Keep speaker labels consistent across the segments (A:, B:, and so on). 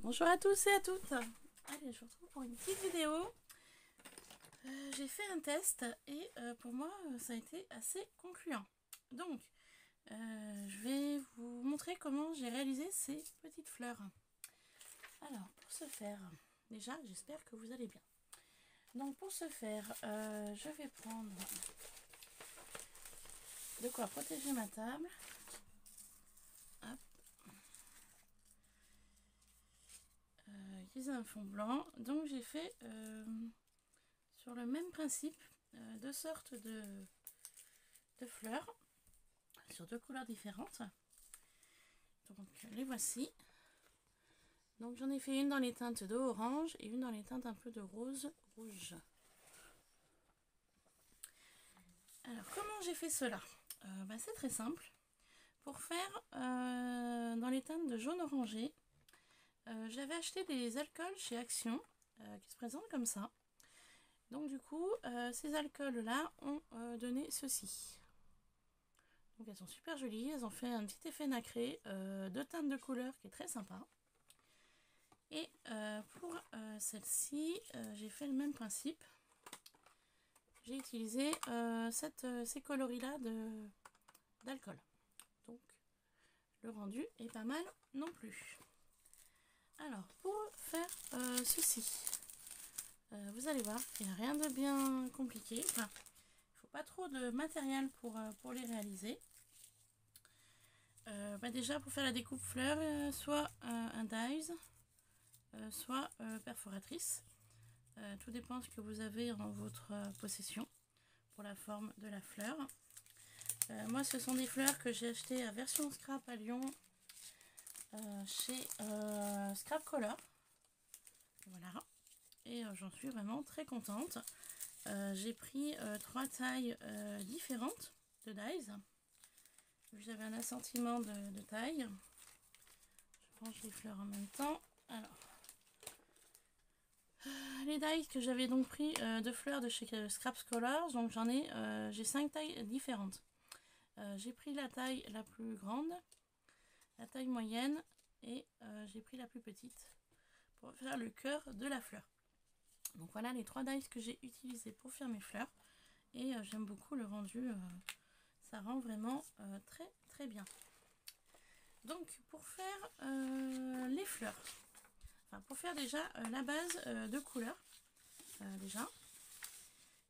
A: Bonjour à tous et à toutes. Allez, je vous retrouve pour une petite vidéo. J'ai fait un test et pour moi ça a été assez concluant. Donc je vais vous montrer comment j'ai réalisé ces petites fleurs. Alors pour ce faire, déjà j'espère que vous allez bien. Donc pour ce faire, je vais prendre de quoi protéger ma table. Hop. Utiliser un fond blanc. Donc j'ai fait sur le même principe deux sortes de fleurs sur deux couleurs différentes. Donc les voici. Donc j'en ai fait une dans les teintes de orange et une dans les teintes un peu de rose rouge. Alors comment j'ai fait cela? C'est très simple. Pour faire dans les teintes de jaune orangé, j'avais acheté des alcools chez Action qui se présentent comme ça. Donc du coup ces alcools là ont donné ceci. Donc elles sont super jolies, elles ont fait un petit effet nacré de teinte de couleur qui est très sympa. Et pour celle-ci, j'ai fait le même principe. J'ai utilisé ces coloris-là d'alcool. Donc le rendu est pas mal non plus. Alors pour faire ceci, vous allez voir, il n'y a rien de bien compliqué. Enfin, il ne faut pas trop de matériel pour les réaliser. Déjà pour faire la découpe fleur, soit un dies, soit perforatrice. Tout dépend de ce que vous avez en votre possession pour la forme de la fleur. Moi ce sont des fleurs que j'ai achetées à Version Scrap à Lyon chez Scrap Color. Voilà, et j'en suis vraiment très contente. J'ai pris 3 tailles différentes de dies. J'avais un assortiment de tailles. Je range les fleurs en même temps. Alors, les dies que j'avais donc pris de fleurs de chez Scrap Colors, donc j'ai 5 tailles différentes. J'ai pris la taille la plus grande, la taille moyenne et j'ai pris la plus petite pour faire le cœur de la fleur. Donc voilà les 3 dies que j'ai utilisées pour faire mes fleurs et j'aime beaucoup le rendu, ça rend vraiment très très bien. Donc pour faire les fleurs, enfin pour faire déjà la base de couleur, déjà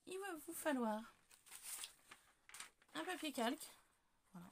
A: il va vous falloir un papier calque. Voilà,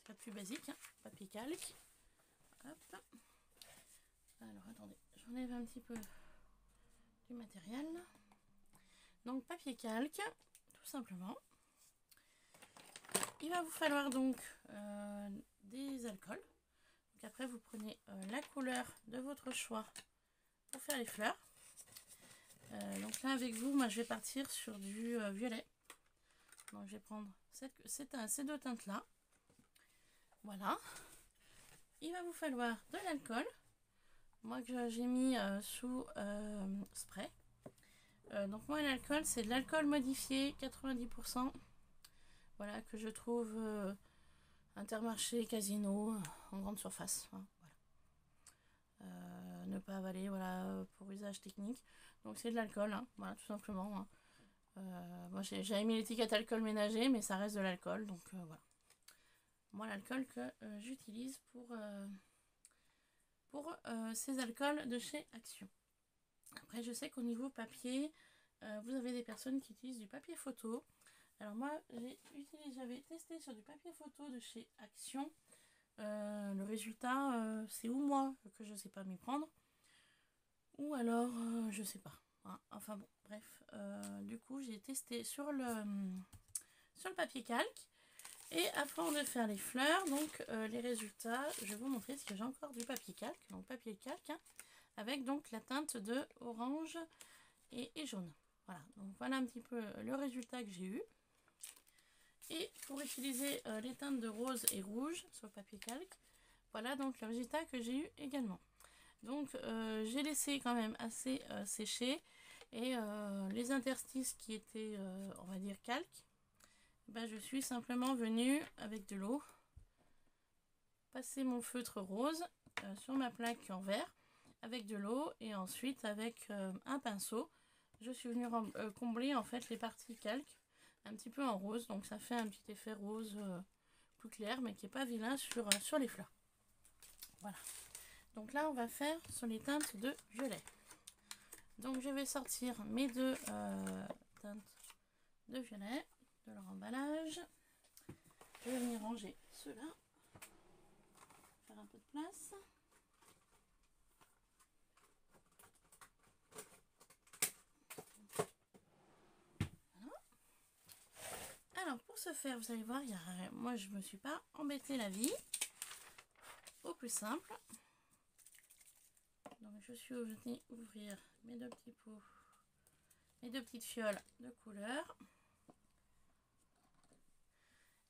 A: c'est le plus basique, hein, papier calque. Hop. Alors attendez, j'enlève un petit peu du matériel. Donc papier calque, tout simplement. Il va vous falloir donc des alcools. Donc après vous prenez la couleur de votre choix pour faire les fleurs. Donc là avec vous, moi je vais partir sur du violet. Donc je vais prendre ces deux teintes là. Voilà. Il va vous falloir de l'alcool. Moi que j'ai mis sous spray. Donc moi l'alcool c'est de l'alcool modifié 90%. Voilà, que je trouve Intermarché, Casino, en grande surface. Hein, voilà. Ne pas avaler, voilà, pour usage technique. Donc c'est de l'alcool, hein, voilà, tout simplement. Hein. Moi j'avais mis l'étiquette alcool ménager, mais ça reste de l'alcool, donc voilà. Moi l'alcool que j'utilise pour ces alcools de chez Action. Après je sais qu'au niveau papier, vous avez des personnes qui utilisent du papier photo. Alors moi j'avais testé sur du papier photo de chez Action. Le résultat c'est ou moi que je sais pas m'y prendre, ou alors je sais pas. Hein. Enfin bon, bref. Du coup j'ai testé sur le papier calque. Et avant de faire les fleurs, donc les résultats, je vais vous montrer parce que j'ai encore du papier calque. Donc papier calque, hein, avec donc la teinte de orange et jaune. Voilà, donc voilà un petit peu le résultat que j'ai eu. Et pour utiliser les teintes de rose et rouge sur le papier calque, voilà donc le résultat que j'ai eu également. Donc j'ai laissé quand même assez sécher, et les interstices qui étaient on va dire calque, je suis simplement venue avec de l'eau passer mon feutre rose sur ma plaque en verre avec de l'eau et ensuite avec un pinceau, je suis venue combler en fait les parties calques un petit peu en rose, donc ça fait un petit effet rose plus clair mais qui n'est pas vilain sur les fleurs. Voilà. Donc là, on va faire sur les teintes de violet. Donc je vais sortir mes deux teintes de violet de leur emballage. Je vais venir ranger ceux-là. Faire un peu de place. Voilà. Alors pour ce faire, vous allez voir, moi je ne me suis pas embêté la vie. Au plus simple. Donc je suis venue ouvrir mes deux petits pots, mes deux petites fioles de couleur.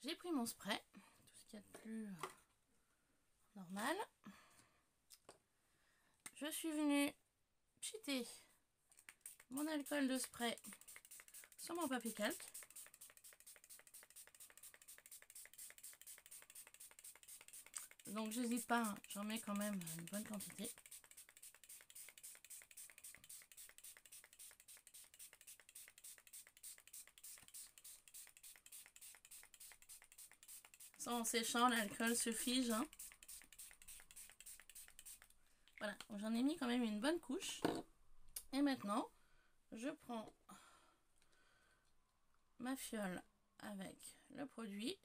A: J'ai pris mon spray, tout ce qu'il y a de plus normal. Je suis venue pchiter mon alcool de spray sur mon papier calque. Donc j'hésite pas, hein, j'en mets quand même une bonne quantité. En séchant, l'alcool se fige. Hein. Voilà, j'en ai mis quand même une bonne couche. Et maintenant, je prends ma fiole avec le produit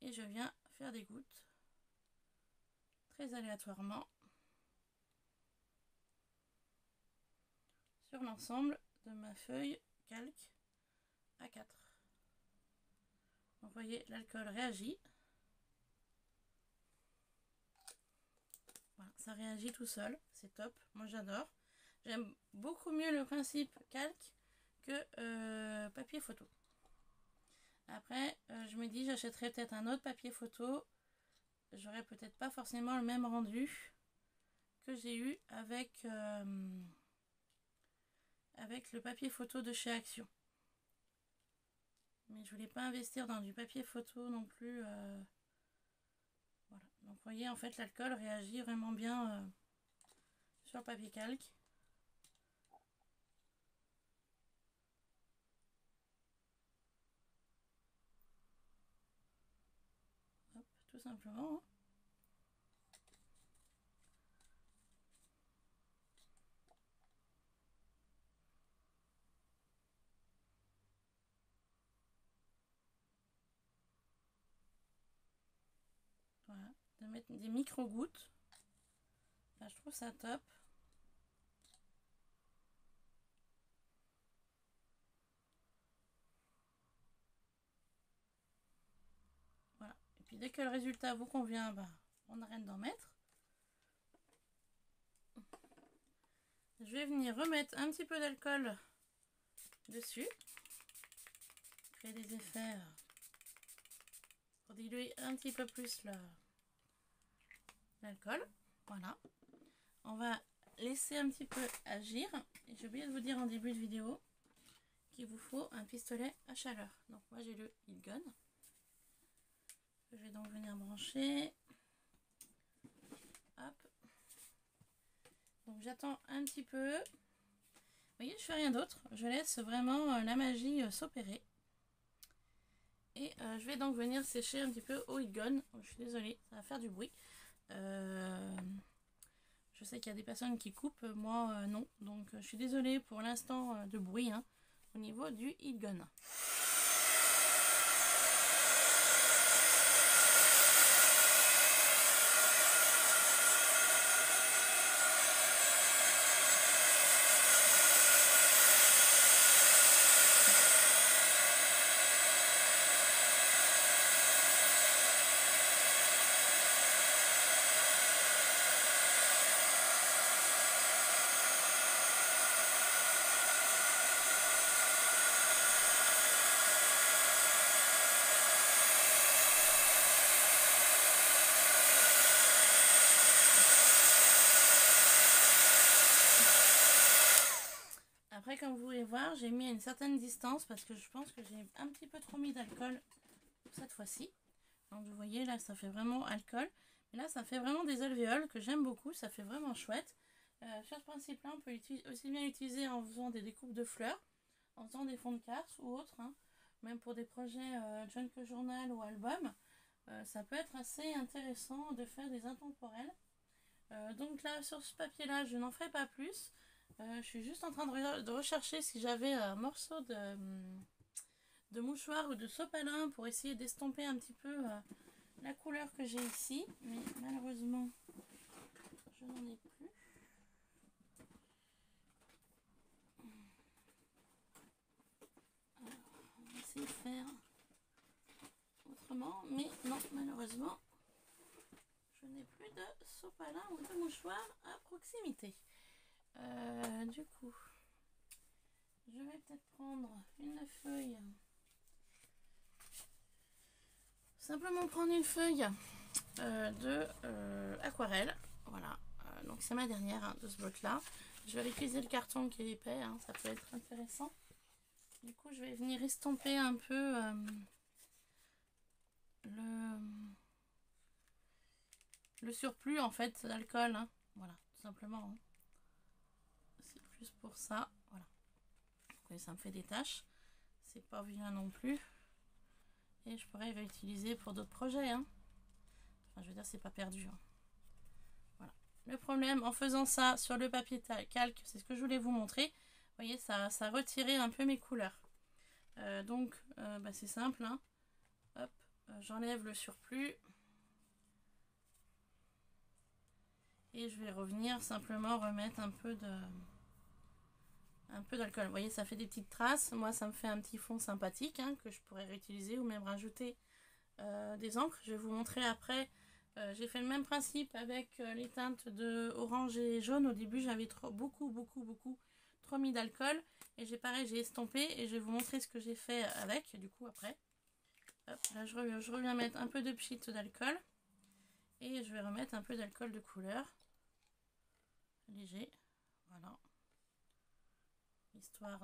A: et je viens faire des gouttes très aléatoirement sur l'ensemble de ma feuille calque A4. Donc, vous voyez, l'alcool réagit. Voilà, ça réagit tout seul, c'est top, moi j'adore. J'aime beaucoup mieux le principe calque que papier photo. Après, je me dis, j'achèterai peut-être un autre papier photo. J'aurais peut-être pas forcément le même rendu que j'ai eu avec le papier photo de chez Action. Mais je voulais pas investir dans du papier photo non plus. Voilà. Donc vous voyez, en fait, l'alcool réagit vraiment bien sur le papier calque. Hop, tout simplement. Hein. Voilà, de mettre des micro-gouttes. Là, je trouve ça top. Voilà. Et puis dès que le résultat vous convient, bah, on arrête d'en mettre. Je vais venir remettre un petit peu d'alcool dessus. Créer des effets pour diluer un petit peu plus l'alcool. Voilà. On va laisser un petit peu agir. Et j'ai oublié de vous dire en début de vidéo qu'il vous faut un pistolet à chaleur. Donc moi j'ai le Heat Gun. Je vais donc venir brancher. Hop. Donc j'attends un petit peu. Vous voyez, je fais rien d'autre. Je laisse vraiment la magie s'opérer. Et je vais donc venir sécher un petit peu au Heat Gun. Je suis désolée, ça va faire du bruit. Je sais qu'il y a des personnes qui coupent, moi non. Donc je suis désolée pour l'instant de bruit hein, au niveau du Heat Gun. Après, comme vous pouvez voir, j'ai mis à une certaine distance parce que je pense que j'ai un petit peu trop mis d'alcool cette fois-ci. Donc vous voyez là, ça fait vraiment alcool. Et là, ça fait vraiment des alvéoles que j'aime beaucoup, ça fait vraiment chouette. Sur ce principe-là, on peut aussi bien l'utiliser en faisant des découpes de fleurs, en faisant des fonds de cartes ou autres, hein. Même pour des projets junk journal ou album, ça peut être assez intéressant de faire des intemporels. Donc là, sur ce papier-là, je n'en ferai pas plus. Je suis juste en train de rechercher si j'avais un morceau de mouchoir ou de sopalin pour essayer d'estomper un petit peu la couleur que j'ai ici. Mais malheureusement, je n'en ai plus. Alors, on va essayer de faire autrement. Mais non, malheureusement, je n'ai plus de sopalin ou de mouchoir à proximité. Du coup, je vais peut-être prendre une feuille. Simplement prendre une feuille de aquarelle. Voilà. Donc c'est ma dernière hein, de ce bloc-là. Je vais réutiliser le carton qui est épais. Hein, ça peut être intéressant. Du coup, je vais venir estomper un peu le surplus en fait d'alcool. Hein. Voilà, tout simplement. Hein. C'est plus pour ça. Voilà. Donc, ça me fait des taches. C'est pas vilain non plus. Et je pourrais réutiliser pour d'autres projets. Hein. Enfin, je veux dire, c'est pas perdu. Hein. Voilà. Le problème en faisant ça sur le papier calque, c'est ce que je voulais vous montrer. Vous voyez, ça retirait un peu mes couleurs. Donc, c'est simple. Hein. Hop, j'enlève le surplus. Et je vais revenir simplement remettre un peu d'alcool. Vous voyez, ça fait des petites traces. Moi, ça me fait un petit fond sympathique hein, que je pourrais réutiliser ou même rajouter des encres. Je vais vous montrer après. J'ai fait le même principe avec les teintes de orange et jaune. Au début, j'avais beaucoup trop mis d'alcool. Et j'ai estompé et je vais vous montrer ce que j'ai fait avec, du coup, après. Hop, là, je reviens mettre un peu de pchit d'alcool. Et je vais remettre un peu d'alcool de couleur. Léger. Voilà. Histoire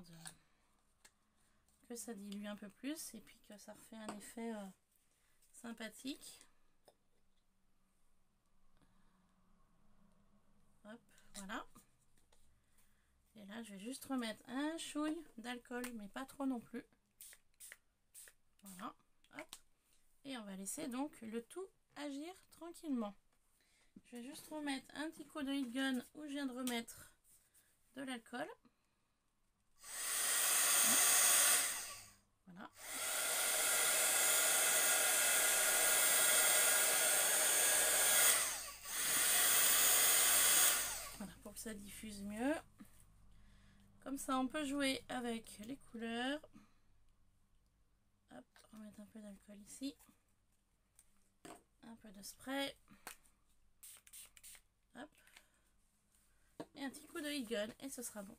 A: que ça dilue un peu plus et puis que ça refait un effet sympathique. Hop, voilà. Et là, je vais juste remettre un chouille d'alcool, mais pas trop non plus. Voilà. Hop. Et on va laisser donc le tout agir tranquillement. Je vais juste remettre un petit coup de heat gun où je viens de remettre de l'alcool. Voilà. Voilà, pour que ça diffuse mieux. Comme ça, on peut jouer avec les couleurs. Hop, remettre un peu d'alcool ici. Un peu de spray. Hop. Et un petit coup de heat gun et ce sera bon.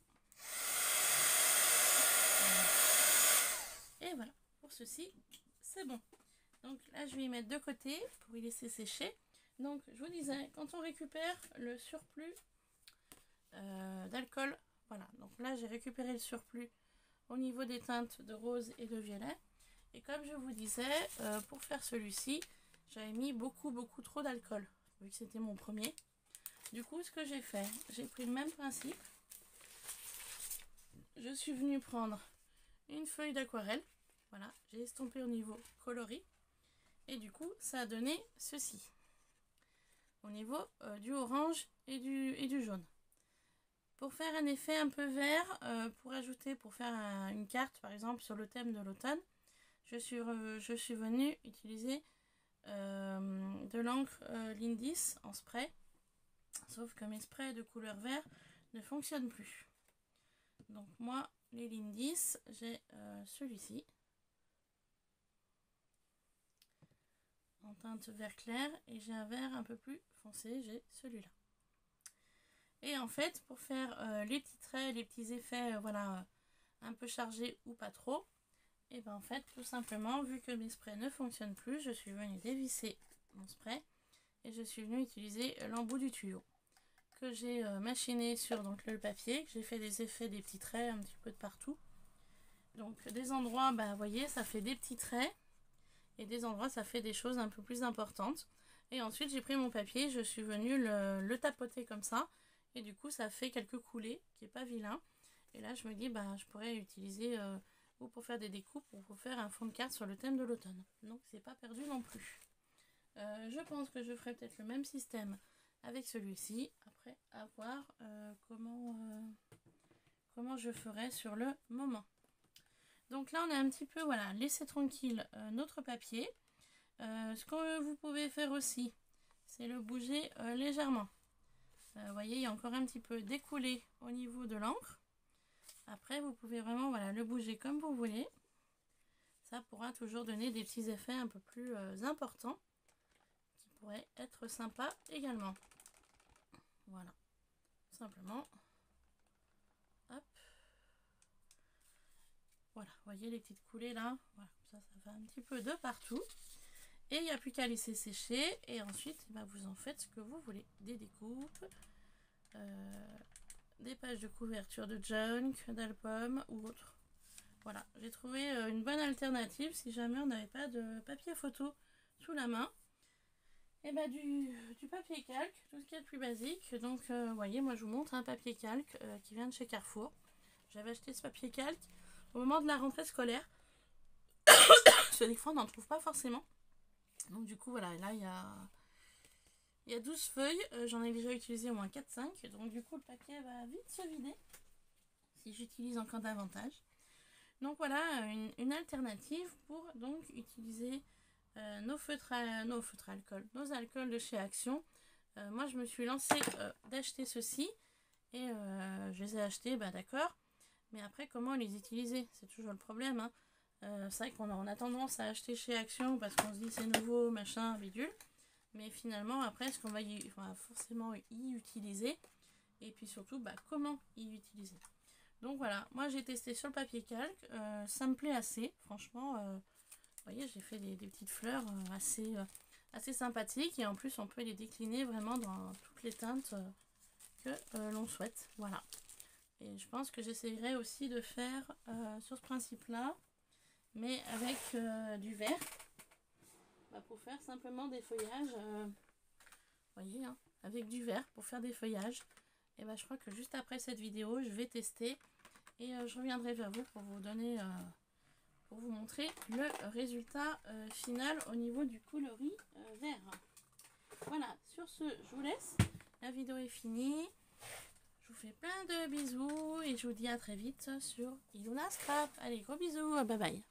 A: Et voilà, pour ceci, c'est bon. Donc là, je vais y mettre de côté pour y laisser sécher. Donc, je vous disais, quand on récupère le surplus d'alcool, voilà. Donc là, j'ai récupéré le surplus au niveau des teintes de rose et de violet. Et comme je vous disais, pour faire celui-ci, j'avais mis beaucoup trop d'alcool, vu que c'était mon premier. Du coup, ce que j'ai fait, j'ai pris le même principe. Je suis venue prendre une feuille d'aquarelle. Voilà, j'ai estompé au niveau coloris. Et du coup, ça a donné ceci. Au niveau du orange et du jaune. Pour faire un effet un peu vert, pour faire une carte par exemple sur le thème de l'automne, je suis venue utiliser de l'encre Lindis en spray. Sauf que mes sprays de couleur vert ne fonctionnent plus. Donc moi, les Lindis, j'ai celui-ci. En teinte vert clair. Et j'ai un vert un peu plus foncé, j'ai celui-là. Et en fait, pour faire les petits traits, les petits effets, voilà, un peu chargés ou pas trop, et ben en fait, tout simplement, vu que mes sprays ne fonctionnent plus, je suis venue dévisser mon spray et je suis venue utiliser l'embout du tuyau que j'ai machiné sur donc, le papier, que j'ai fait des effets, des petits traits un petit peu de partout. Donc des endroits, bah, vous voyez, ça fait des petits traits et des endroits, ça fait des choses un peu plus importantes. Et ensuite j'ai pris mon papier, je suis venue le tapoter comme ça. Et du coup ça fait quelques coulées, qui est pas vilain. Et là je me dis bah je pourrais utiliser ou pour faire des découpes ou pour faire un fond de carte sur le thème de l'automne. Donc c'est pas perdu non plus. Je pense que je ferai peut-être le même système avec celui-ci. Après à voir comment je ferai sur le moment. Donc là on a un petit peu voilà, laissé tranquille notre papier. Ce que vous pouvez faire aussi, c'est le bouger légèrement. Vous voyez, il y a encore un petit peu découlé au niveau de l'encre. Après, vous pouvez vraiment voilà, le bouger comme vous voulez. Ça pourra toujours donner des petits effets un peu plus importants qui pourraient être sympas également. Voilà, simplement. Hop. Voilà, vous voyez les petites coulées là. Voilà, ça va un petit peu de partout. Et il n'y a plus qu'à laisser sécher. Et ensuite, bah, vous en faites ce que vous voulez. Des découpes, des pages de couverture de junk, d'album ou autre. Voilà, j'ai trouvé une bonne alternative si jamais on n'avait pas de papier photo sous la main. Et bah du papier calque, tout ce qui est le plus basique. Donc vous voyez, moi je vous montre un papier calque qui vient de chez Carrefour. J'avais acheté ce papier calque au moment de la rentrée scolaire. Parce que des fois on n'en trouve pas forcément. Donc du coup voilà, là il y a 12 feuilles, j'en ai déjà utilisé au moins 4-5, donc du coup le papier va vite se vider si j'utilise encore davantage. Donc voilà une alternative pour donc utiliser nos feutres alcool, nos alcools de chez Action. Moi je me suis lancée d'acheter ceci et je les ai achetés, bah d'accord, mais après comment les utiliser, c'est toujours le problème, hein. C'est vrai qu'on a tendance à acheter chez Action parce qu'on se dit c'est nouveau, machin, bidule. Mais finalement, après, est-ce qu'on va forcément y utiliser? Et puis surtout, bah, comment y utiliser? Donc voilà, moi j'ai testé sur le papier calque. Ça me plaît assez. Franchement, vous voyez, j'ai fait des petites fleurs assez sympathiques. Et en plus, on peut les décliner vraiment dans toutes les teintes que l'on souhaite. Voilà. Et je pense que j'essayerai aussi de faire sur ce principe-là, mais avec du vert. Pour faire simplement des feuillages, vous voyez, hein, avec du vert pour faire des feuillages. Et bah, je crois que juste après cette vidéo, je vais tester et je reviendrai vers vous pour vous donner, pour vous montrer le résultat final au niveau du coloris vert. Voilà, sur ce, je vous laisse. La vidéo est finie. Je vous fais plein de bisous et je vous dis à très vite sur Iluna Scrap. Allez, gros bisous, bye bye.